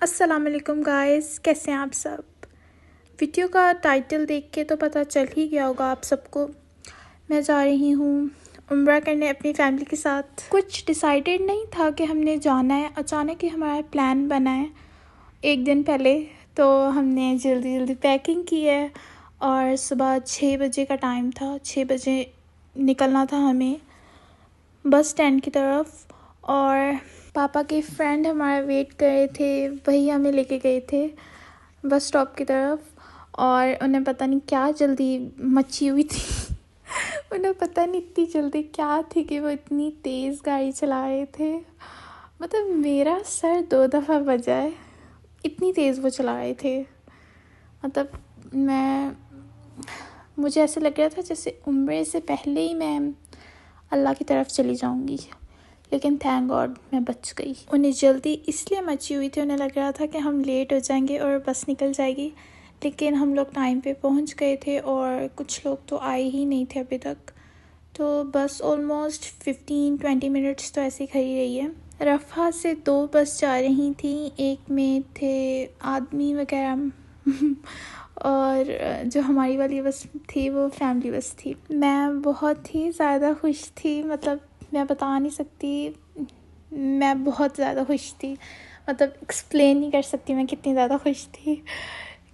अस्सलाम वालेकुम गाइस, कैसे हैं आप सब। वीडियो का टाइटल देख के तो पता चल ही गया होगा आप सबको। मैं जा रही हूँ उम्रा करने अपनी फैमिली के साथ। कुछ डिसाइडेड नहीं था कि हमने जाना है, अचानक ही हमारा प्लान बना है एक दिन पहले। तो हमने जल्दी जल्दी पैकिंग की है और सुबह 6 बजे का टाइम था। 6 बजे निकलना था हमें बस स्टैंड की तरफ, और पापा के फ्रेंड हमारा वेट कर रहे थे, वही हमें लेके गए थे बस स्टॉप की तरफ। और उन्हें पता नहीं क्या जल्दी मची हुई थी उन्हें पता नहीं इतनी जल्दी क्या थी कि वो इतनी तेज़ गाड़ी चला रहे थे। मतलब मेरा सर 2 दफ़ा बजा है, इतनी तेज़ वो चला रहे थे। मतलब मुझे ऐसे लग रहा था जैसे उम्रे से पहले ही मैं अल्लाह की तरफ चली जाऊंगी, लेकिन थैंक गॉड मैं बच गई। उन्हें जल्दी इसलिए मची हुई थी, उन्हें लग रहा था कि हम लेट हो जाएंगे और बस निकल जाएगी, लेकिन हम लोग टाइम पे पहुंच गए थे और कुछ लोग तो आए ही नहीं थे अभी तक। तो बस ऑलमोस्ट 15-20 मिनट्स तो ऐसे ही खड़ी रही है। रफ़ा से 2 बस जा रही थी, एक में थे आदमी वगैरह और जो हमारी वाली बस थी वो फैमिली बस थी। मैं बहुत ही ज़्यादा खुश थी, मतलब मैं बता नहीं सकती, मैं बहुत ज़्यादा खुश थी। मतलब एक्सप्लेन नहीं कर सकती मैं कितनी ज़्यादा खुश थी,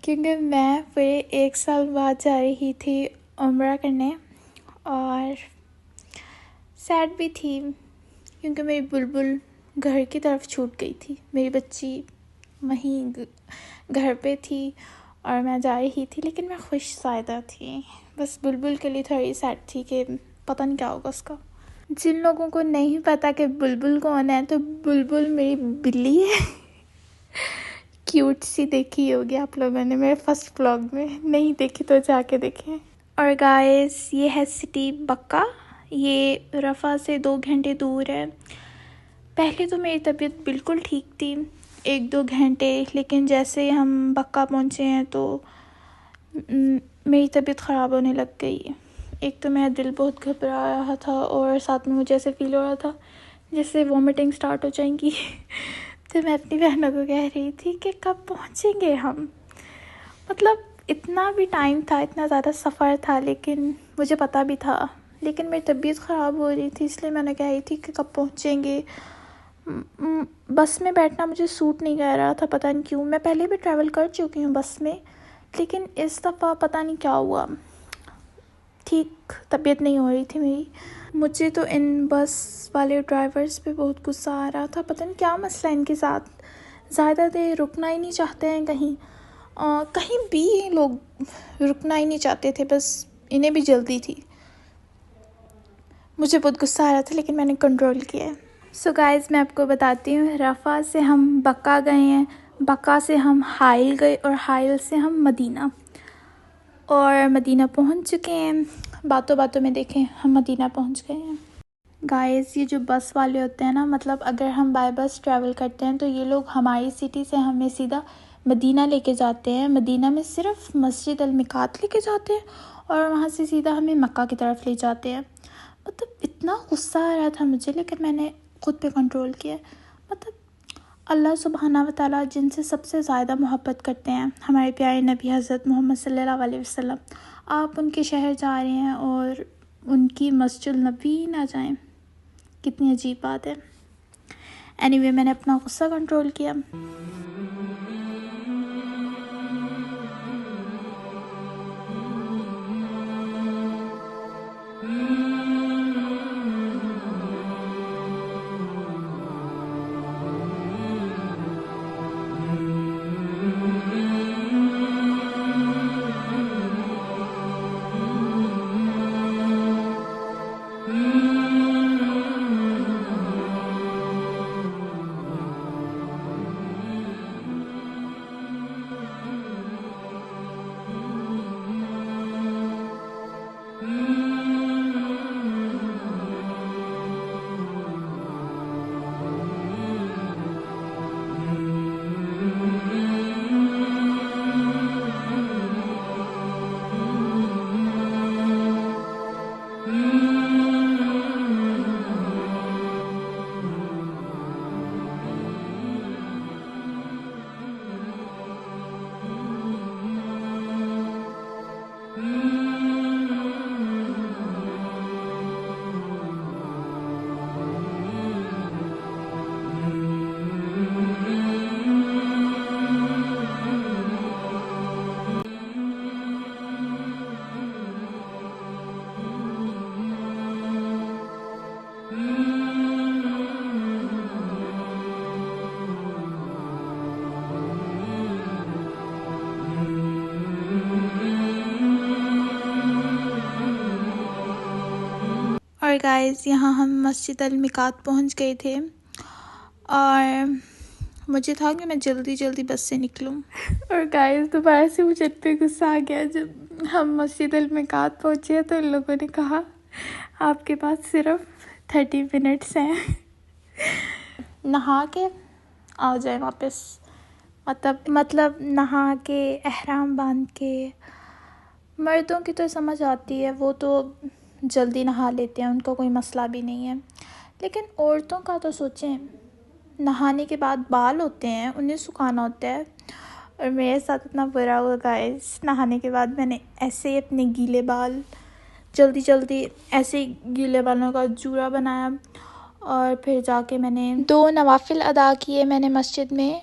क्योंकि मैं पूरे 1 साल बाद जा रही थी उम्रा करने। और सैड भी थी क्योंकि मेरी बुलबुल घर की तरफ छूट गई थी। मेरी बच्ची वहीं घर पे थी और मैं जा रही थी, लेकिन मैं खुश ज़्यादा थी। बस बुलबुल के लिए थोड़ी सैड थी कि पता नहीं क्या होगा उसका। जिन लोगों को नहीं पता कि बुलबुल कौन है, तो बुलबुल मेरी बिल्ली है क्यूट सी, देखी होगी आप लोगों ने मेरे फर्स्ट व्लॉग में, नहीं देखी तो जाके देखें। और गाइस ये है सिटी बक्का, ये रफ़ा से 2 घंटे दूर है। पहले तो मेरी तबीयत बिल्कुल ठीक थी 1-2 घंटे, लेकिन जैसे ही हम बक्का पहुँचे हैं तो मेरी तबीयत ख़राब होने लग गई। एक तो मेरा दिल बहुत घबरा रहा था और साथ में मुझे ऐसे फील हो रहा था जैसे वॉमिटिंग स्टार्ट हो जाएंगी तो मैं अपनी बहनों को कह रही थी कि कब पहुँचेंगे हम। मतलब इतना भी टाइम था, इतना ज़्यादा सफ़र था, लेकिन मुझे पता भी था, लेकिन मेरी तबीयत ख़राब हो रही थी, इसलिए मैंने कह रही थी कि कब पहुँचेंगे। बस में बैठना मुझे सूट नहीं कर रहा था, पता नहीं क्यों। मैं पहले भी ट्रैवल कर चुकी हूँ बस में, लेकिन इस दफ़ा पता नहीं क्या हुआ, ठीक तबीयत नहीं हो रही थी मेरी। मुझे तो इन बस वाले ड्राइवर्स पे बहुत गुस्सा आ रहा था, पता नहीं क्या मसला है इनके साथ। ज़्यादा देर रुकना ही नहीं चाहते हैं कहीं, कहीं भी ये लोग रुकना ही नहीं चाहते थे, बस इन्हें भी जल्दी थी। मुझे बहुत गुस्सा आ रहा था, लेकिन मैंने कंट्रोल किया है। सो गाइज़ मैं आपको बताती हूँ, रफ़ा से हम बक्का गए हैं, बक्का से हम हाइल गए और हाइल से हम मदीना, और मदीना पहुँच चुके हैं। बातों बातों में देखें हम मदीना पहुँच गए हैं। गाइज़ ये जो बस वाले होते हैं ना, मतलब अगर हम बाय बस ट्रैवल करते हैं तो ये लोग हमारी सिटी से हमें सीधा मदीना लेके जाते हैं। मदीना में सिर्फ मस्जिद अल मिकात लेके जाते हैं और वहाँ से सीधा हमें मक्का की तरफ ले जाते हैं। मतलब इतना गुस्सा आ रहा था मुझे, लेकिन मैंने खुद पे कंट्रोल किया। मतलब अल्लाह सुब्हाना व तआला जिनसे सबसे ज़्यादा मोहब्बत करते हैं, हमारे प्यारे नबी हज़रत मोहम्मद सल्लल्लाहु अलैहि वसल्लम, आप उनके शहर जा रहे हैं और उनकी मस्जिद नबी ना जाएं, कितनी अजीब बात है। एनीवे मैंने अपना गुस्सा कंट्रोल किया। और गाइस यहाँ हम मस्जिद अल मिकात पहुँच गए थे और मुझे था कि मैं जल्दी जल्दी बस से निकलूं। और गाइस दोबारा से मुझे इतना गुस्सा आ गया जब हम मस्जिद अल मिकात पहुँचे तो इन लोगों ने कहा आपके पास सिर्फ 30 मिनट्स हैं, नहा के आ जाए वापस। मतलब नहा के एहराम बांध के। मर्दों की तो समझ आती है, वो तो जल्दी नहा लेते हैं, उनका कोई मसला भी नहीं है। लेकिन औरतों का तो सोचें, नहाने के बाद बाल होते हैं, उन्हें सुखाना होता है। और मेरे साथ इतना बुरा हुआ गाइस, नहाने के बाद मैंने ऐसे ही अपने गीले बाल जल्दी जल्दी ऐसे ही गीले बालों का जूड़ा बनाया और फिर जाके मैंने 2 नवाफिल अदा किए मैंने मस्जिद में।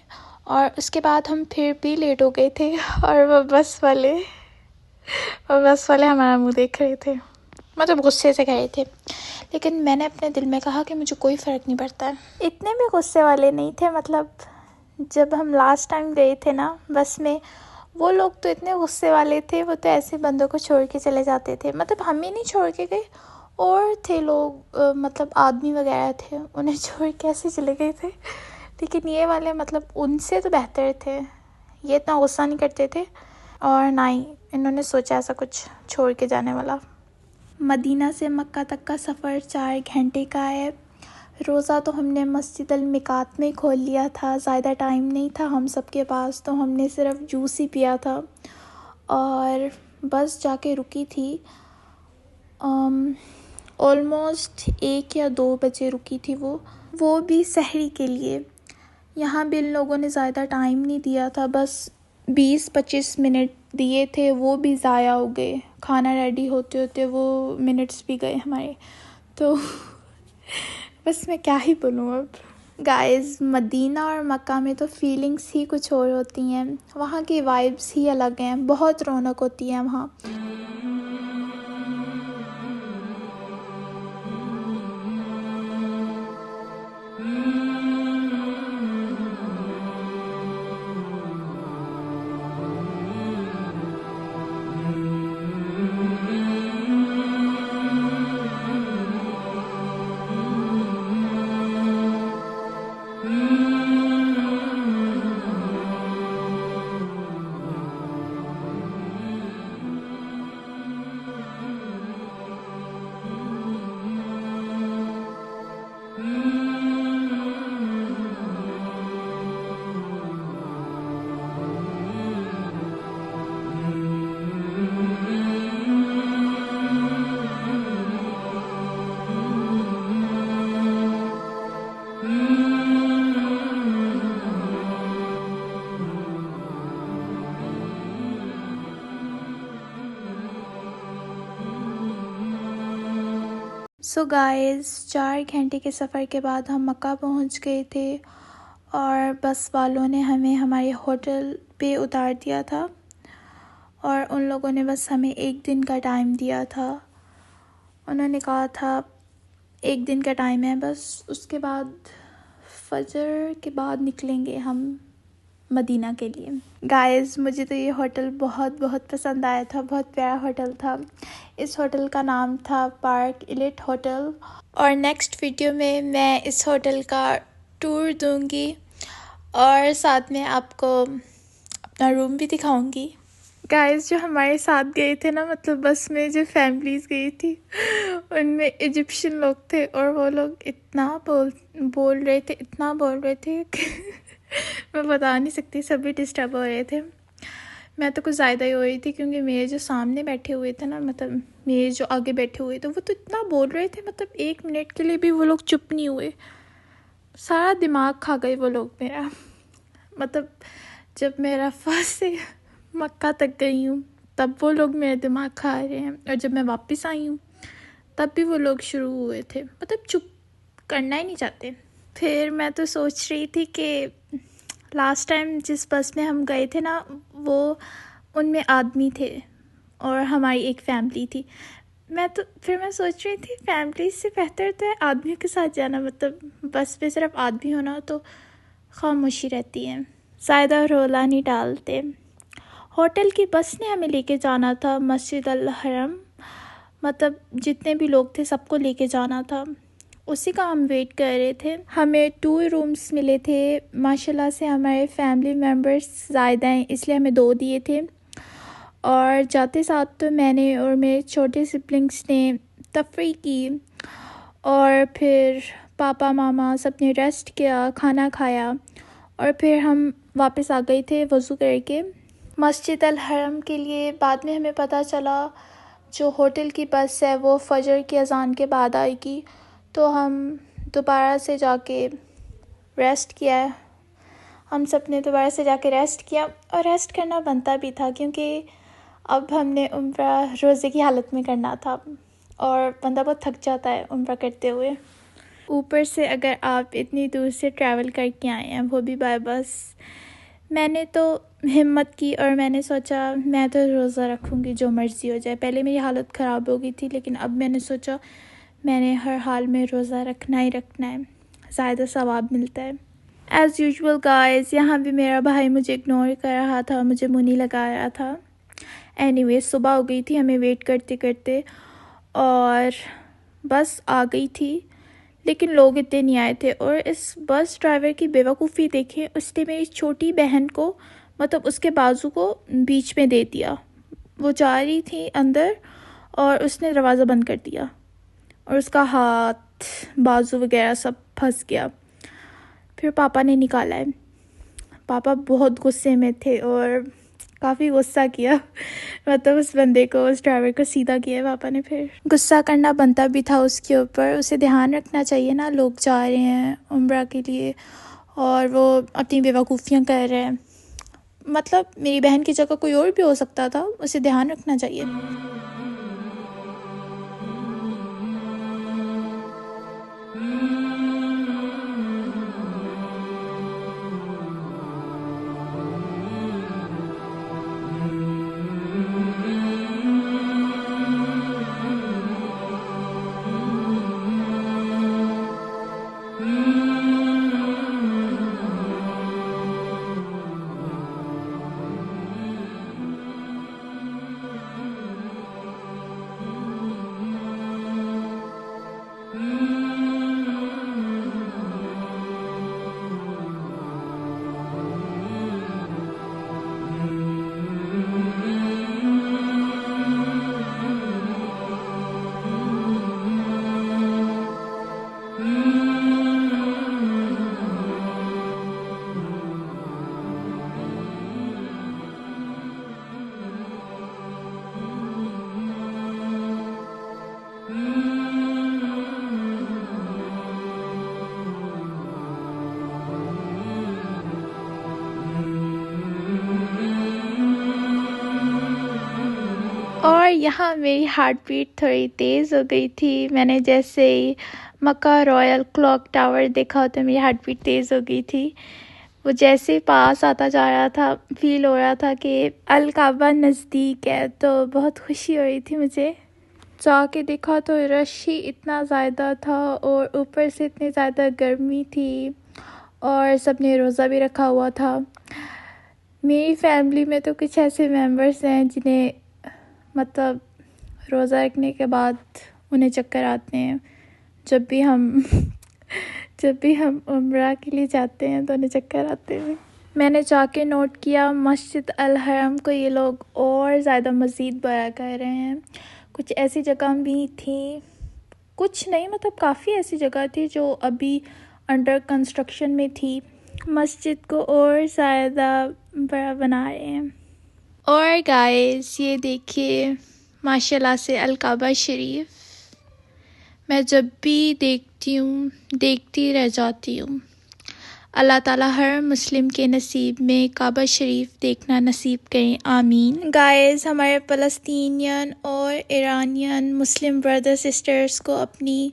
और उसके बाद हम फिर भी लेट हो गए थे और वो बस वाले हमारा मुंह देख रहे थे, मतलब गुस्से से कह रहे थे। लेकिन मैंने अपने दिल में कहा कि मुझे कोई फ़र्क नहीं पड़ता है। इतने भी गुस्से वाले नहीं थे, मतलब जब हम लास्ट टाइम गए थे ना बस में, वो लोग तो इतने गुस्से वाले थे, वो तो ऐसे बंदों को छोड़ के चले जाते थे। मतलब हम ही नहीं छोड़ के गए, और थे लोग मतलब आदमी वगैरह थे, उन्हें छोड़ के ऐसे चले गए थे। लेकिन ये वाले मतलब उनसे तो बेहतर थे, ये इतना गुस्सा नहीं करते थे और ना ही इन्होंने सोचा ऐसा कुछ छोड़ के जाने वाला। मदीना से मक्का तक का सफ़र 4 घंटे का है। रोज़ा तो हमने मस्जिद अल मिकात में खोल लिया था, ज़्यादा टाइम नहीं था हम सब के पास, तो हमने सिर्फ जूस ही पिया था और बस जाके रुकी थी। ऑलमोस्ट 1 या 2 बजे रुकी थी वो भी सहरी के लिए। यहाँ भी इन लोगों ने ज़्यादा टाइम नहीं दिया था, बस 20-25 मिनट दिए थे, वो भी ज़ाया हो गए। खाना रेडी होते होते वो मिनट्स भी गए हमारे, तो बस मैं क्या ही बोलूँ अब। गाइस मदीना और मक्का में तो फीलिंग्स ही कुछ और होती हैं, वहाँ की वाइब्स ही अलग हैं, बहुत रौनक होती है वहाँ। सो गाइस 4 घंटे के सफ़र के बाद हम मक्का पहुंच गए थे और बस वालों ने हमें हमारे होटल पे उतार दिया था और उन लोगों ने बस हमें 1 दिन का टाइम दिया था। उन्होंने कहा था 1 दिन का टाइम है बस, उसके बाद फजर के बाद निकलेंगे हम मदीना के लिए। गाइस मुझे तो ये होटल बहुत बहुत पसंद आया था, बहुत प्यारा होटल था। इस होटल का नाम था पार्क इलिट होटल और नेक्स्ट वीडियो में मैं इस होटल का टूर दूंगी और साथ में आपको अपना रूम भी दिखाऊंगी। गाइस जो हमारे साथ गए थे ना, मतलब बस में जो फैमिलीज़ गई थी उनमें इजिप्शियन लोग थे और वो लोग इतना बोल रहे थे कि मैं बता नहीं सकती, सभी डिस्टर्ब हो रहे थे। मैं तो कुछ ज़्यादा ही हो रही थी क्योंकि मेरे जो सामने बैठे हुए थे ना, मतलब मेरे जो आगे बैठे हुए थे, वो तो इतना बोल रहे थे, मतलब 1 मिनट के लिए भी वो लोग चुप नहीं हुए। सारा दिमाग खा गए वो लोग मेरा। मतलब जब मैं रफ़ा से मक्का तक गई हूँ तब वो लोग मेरा दिमाग खा रहे हैं, और जब मैं वापस आई हूँ तब भी वो लोग शुरू हुए थे, मतलब चुप करना ही नहीं चाहते। फिर मैं तो सोच रही थी कि लास्ट टाइम जिस बस में हम गए थे ना, वो उनमें आदमी थे और हमारी एक फैमिली थी। फिर मैं सोच रही थी फैमिली से बेहतर तो है आदमियों के साथ जाना, मतलब बस पे सिर्फ आदमी होना तो खामोशी रहती है, ज़्यादा रोला नहीं डालते। होटल की बस ने हमें लेके जाना था मस्जिद अल हरम। मतलब जितने भी लोग थे सबको लेके जाना था, उसी का हम वेट कर रहे थे। हमें 2 रूम्स मिले थे। माशाल्लाह से हमारे फैमिली मेम्बर्स ज़्यादा हैं, इसलिए हमें 2 दिए थे। और जाते साथ तो मैंने और मेरे छोटे सिबलिंग्स ने तफरी की, और फिर पापा मामा सब ने रेस्ट किया, खाना खाया, और फिर हम वापस आ गए थे वज़ू करके मस्जिद अल हरम के लिए। बाद में हमें पता चला जो होटल की बस है वो फजर की अज़ान के बाद आएगी, तो हम दोबारा से जाके रेस्ट किया है। हम सब ने दोबारा से जाके रेस्ट किया, और रेस्ट करना बनता भी था क्योंकि अब हमने उम्रा रोज़े की हालत में करना था, और बंदा बहुत थक जाता है उम्रा करते हुए। ऊपर से अगर आप इतनी दूर से ट्रैवल करके आए हैं, वो भी बाय बस। मैंने तो हिम्मत की और मैंने सोचा मैं तो रोज़ा रखूँगी, जो मर्ज़ी हो जाए। पहले मेरी हालत ख़राब हो गई थी, लेकिन अब मैंने सोचा मैंने हर हाल में रोज़ा रखना ही रखना है, ज़्यादा सवाब मिलता है। एज़ यूजुअल गाइस, यहाँ भी मेरा भाई मुझे इग्नोर कर रहा था, मुझे मुँह नहीं लगा रहा था। एनीवे, सुबह हो गई थी हमें वेट करते करते, और बस आ गई थी, लेकिन लोग इतने नहीं आए थे। और इस बस ड्राइवर की बेवकूफ़ी देखें, उसने मेरी छोटी बहन को, मतलब उसके बाजू को बीच में दे दिया। वो जा रही थी अंदर और उसने दरवाज़ा बंद कर दिया, और उसका हाथ बाजू वगैरह सब फंस गया। फिर पापा ने निकाला है। पापा बहुत गुस्से में थे और काफ़ी गुस्सा किया, मतलब उस बंदे को, उस ड्राइवर को सीधा किया पापा ने। फिर गुस्सा करना बनता भी था उसके ऊपर, उसे ध्यान रखना चाहिए ना, लोग जा रहे हैं उम्रा के लिए और वो अपनी बेवकूफ़ियाँ कर रहे हैं। मतलब मेरी बहन की जगह कोई और भी हो सकता था, उसे ध्यान रखना चाहिए। और यहाँ मेरी हार्ट बीट थोड़ी तेज़ हो गई थी। मैंने जैसे ही मक्का रॉयल क्लॉक टावर देखा तो मेरी हार्ट बीट तेज़ हो गई थी। वो जैसे पास आता जा रहा था, फील हो रहा था कि अल काबा नज़दीक है, तो बहुत खुशी हो रही थी मुझे। जाके देखा तो रश ही इतना ज़्यादा था, और ऊपर से इतनी ज़्यादा गर्मी थी, और सब ने रोज़ा भी रखा हुआ था। मेरी फैमिली में तो कुछ ऐसे मेंबर्स हैं जिन्हें मतलब रोज़ा रखने के बाद उन्हें चक्कर आते हैं। जब भी हम उम्रा के लिए जाते हैं तो उन्हें चक्कर आते हैं। मैंने जाके नोट किया मस्जिद अल हरम को ये लोग और ज़्यादा मज़ीद बड़ा कर रहे हैं। कुछ ऐसी जगह भी थी, कुछ नहीं मतलब काफ़ी ऐसी जगह थी जो अभी अंडर कंस्ट्रक्शन में थी। मस्जिद को और ज़्यादा बड़ा बना रहे हैं। और गाइस ये देखिए माशाल्लाह से अल काबा शरीफ, मैं जब भी देखती हूँ देखती रह जाती हूँ। अल्लाह ताला हर मुस्लिम के नसीब में काबा शरीफ देखना नसीब करें, आमीन। गाइस हमारे फ़लस्तीनियन और ईरानियन मुस्लिम ब्रदर सिस्टर्स को अपनी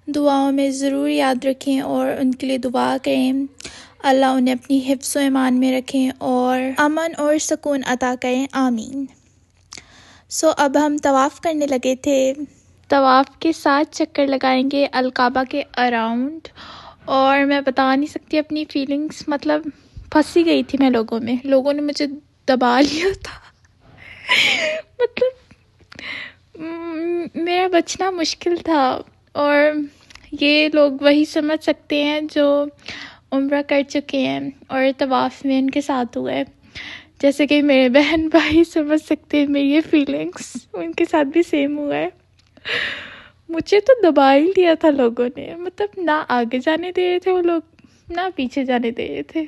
दुआओं में ज़रूर याद रखें और उनके लिए दुआ करें। अल्लाह उन्हें अपनी हिफ्ज़ व ईमान में रखें और अमन और सुकून अता करें, आमीन। सो अब हम तवाफ़ करने लगे थे। तवाफ़ के 7 चक्कर लगाएंगे अल काबा के अराउंड, और मैं बता नहीं सकती अपनी फीलिंग्स, मतलब फंसी गई थी मैं लोगों में। लोगों ने मुझे दबा लिया था मतलब मेरा बचना मुश्किल था, और ये लोग वही समझ सकते हैं जो उम्रा कर चुके हैं और तवाफ़ में उनके साथ हुआ है। जैसे कि मेरे बहन भाई समझ सकते हैं मेरी ये फीलिंग्स, उनके साथ भी सेम हुआ है। मुझे तो दबा ही लिया था लोगों ने, मतलब ना आगे जाने दे रहे थे वो लोग, ना पीछे जाने दे रहे थे।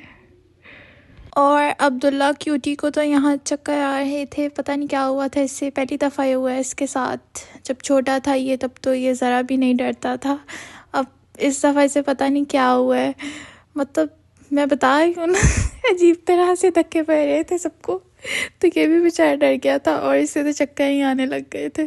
और अब्दुल्ला क्यूटी को तो यहाँ चक्कर आ रहे थे, पता नहीं क्या हुआ था इससे, पहली दफ़ा ये हुआ है इसके साथ। जब छोटा था ये तब तो ये ज़रा भी नहीं डरता था, अब इस दफ़ा इसे पता नहीं क्या हुआ है, मतलब मैं बता रही हूँ ना अजीब तरह से धक्के पड़ रहे थे सबको, तो ये भी बेचारा डर गया था और इससे तो चक्कर ही आने लग गए थे।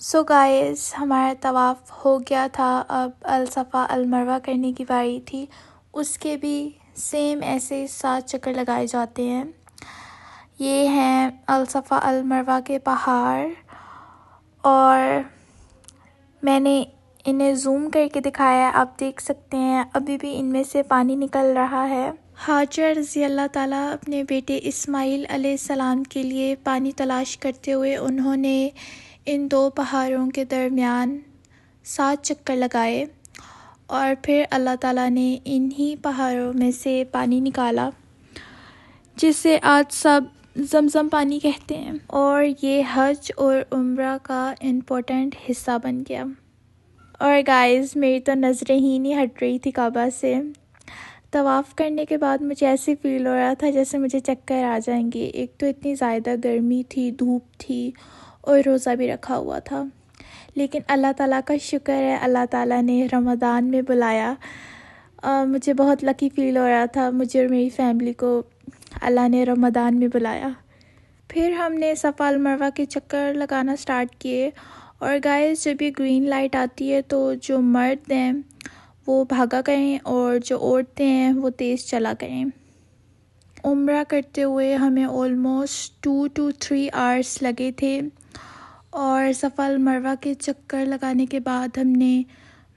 सो गाइस, हमारा तवाफ़ हो गया था, अब अल-सफ़ा अल-मरवा करने की बारी थी। उसके भी सेम ऐसे 7 चक्कर लगाए जाते हैं। ये हैं अल-सफ़ा अल-मरवा के पहाड़, और मैंने इन्हें जूम करके दिखाया है, आप देख सकते हैं अभी भी इनमें से पानी निकल रहा है। हाजर रज़ी अल्लाह ताला अपने बेटे इस्माइल अलैहिस्सलाम के लिए पानी तलाश करते हुए उन्होंने इन 2 पहाड़ों के दरमियान 7 चक्कर लगाए, और फिर अल्लाह ताला ने इन्हीं पहाड़ों में से पानी निकाला, जिसे आज सब ज़मज़म पानी कहते हैं, और ये हज और उम्रा का इम्पोर्टेंट हिस्सा बन गया। और गाइस, मेरी तो नज़रें ही नहीं हट रही थी काबा से। तवाफ़ करने के बाद मुझे ऐसे फ़ील हो रहा था जैसे मुझे चक्कर आ जाएंगे। एक तो इतनी ज़्यादा गर्मी थी, धूप थी, और रोज़ा भी रखा हुआ था, लेकिन अल्लाह ताला का शुक्र है, अल्लाह ताला ने रमज़ान में बुलाया। मुझे बहुत लकी फ़ील हो रहा था, मुझे और मेरी फैमिली को अल्लाह ने रमज़ान में बुलाया। फिर हमने सफ़ा अल-मरवा के चक्कर लगाना स्टार्ट किए, और गाइस, जब ये ग्रीन लाइट आती है तो जो मर्द हैं वो भागा करें और जो औरतें हैं वो तेज़ चला करें। उम्रा करते हुए हमें ऑलमोस्ट 2 to 3 आवर्स लगे थे, और सफ़ा अल-मरवा के चक्कर लगाने के बाद हमने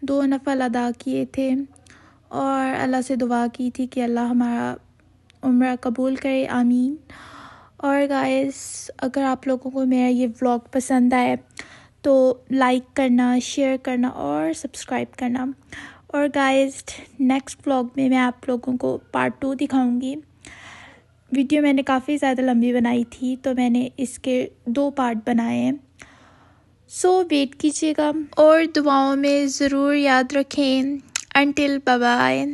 2 नफ़ल अदा किए थे, और अल्लाह से दुआ की थी कि अल्लाह हमारा उम्रा कबूल करे, आमीन। और गाइस, अगर आप लोगों को मेरा ये व्लॉग पसंद आए तो लाइक करना, शेयर करना और सब्सक्राइब करना। और गाइस, नेक्स्ट व्लॉग में मैं आप लोगों को पार्ट 2 दिखाऊंगी। वीडियो मैंने काफ़ी ज़्यादा लंबी बनाई थी, तो मैंने इसके 2 पार्ट बनाए हैं। सो वेट कीजिएगा और दुआओं में ज़रूर याद रखें। Until bye bye.